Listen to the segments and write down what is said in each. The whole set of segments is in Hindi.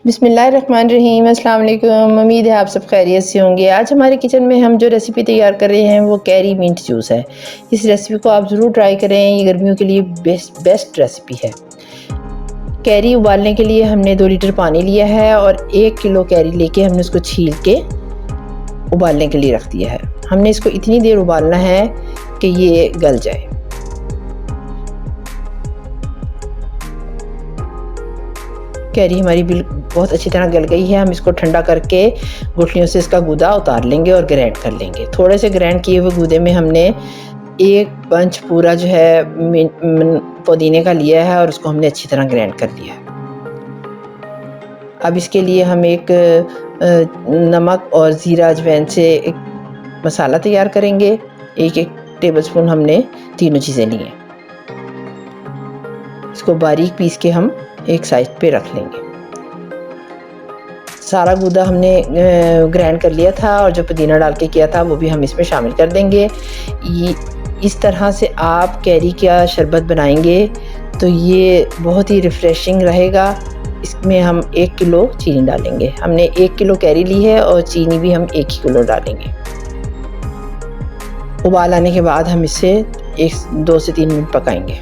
बिस्मिल्लाहिर्रहमानिर्रहीम, अस्सलाम वालेकुम। उम्मीद है आप सब खैरियत से होंगे। आज हमारे किचन में हम जो रेसिपी तैयार कर रहे हैं वो कैरी मिंट जूस है। इस रेसिपी को आप ज़रूर ट्राई करें, ये गर्मियों के लिए बेस्ट रेसिपी है। कैरी उबालने के लिए हमने 2 लीटर पानी लिया है और 1 किलो कैरी लेके हमने उसको छील के उबालने के लिए रख दिया है। हमने इसको इतनी देर उबालना है कि ये गल जाए। कैरी हमारी बहुत अच्छी तरह गल गई है। हम इसको ठंडा करके गुठलियों से इसका गूदा उतार लेंगे और ग्राइंड कर लेंगे। थोड़े से ग्राइंड किए हुए गूदे में हमने एक बंच पूरा जो है पुदीने का लिया है और उसको हमने अच्छी तरह ग्राइंड कर लिया है। अब इसके लिए हम एक नमक और ज़ीरा अजवैन से एक मसाला तैयार करेंगे। एक टेबलस्पून हमने तीनों चीज़ें ली हैं। इसको बारीक पीस के हम एक साइड पे रख लेंगे। सारा गूदा हमने ग्राइंड कर लिया था और जो पुदीना डाल के किया था वो भी हम इसमें शामिल कर देंगे। इस तरह से आप कैरी का शरबत बनाएंगे तो ये बहुत ही रिफ़्रेशिंग रहेगा। इसमें हम 1 किलो चीनी डालेंगे। हमने 1 किलो कैरी ली है और चीनी भी हम 1 ही किलो डालेंगे। उबाल आने के बाद हम इसे 2 से 3 मिनट पकाएंगे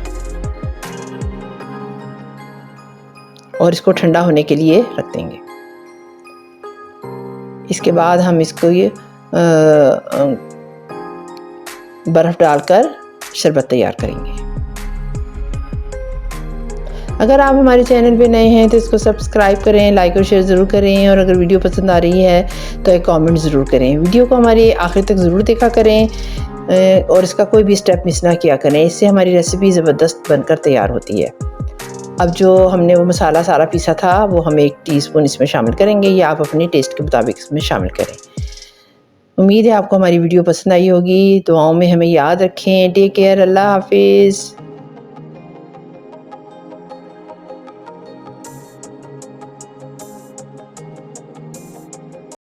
और इसको ठंडा होने के लिए रख देंगे। इसके बाद हम इसको ये बर्फ़ डालकर शरबत तैयार करेंगे। अगर आप हमारे चैनल पे नए हैं तो इसको सब्सक्राइब करें, लाइक और शेयर ज़रूर करें और अगर वीडियो पसंद आ रही है तो एक कमेंट ज़रूर करें। वीडियो को हमारे आखिर तक ज़रूर देखा करें और इसका कोई भी स्टेप मिस ना किया करें। इससे हमारी रेसिपी ज़बरदस्त बनकर तैयार होती है। अब जो हमने वो मसाला सारा पीसा था वो हम 1 टीस्पून इसमें शामिल करेंगे या आप अपने टेस्ट के मुताबिक इसमें शामिल करें। उम्मीद है आपको हमारी वीडियो पसंद आई होगी। दुआओं में हमें याद रखें। Take care. अल्लाह हाफिज़।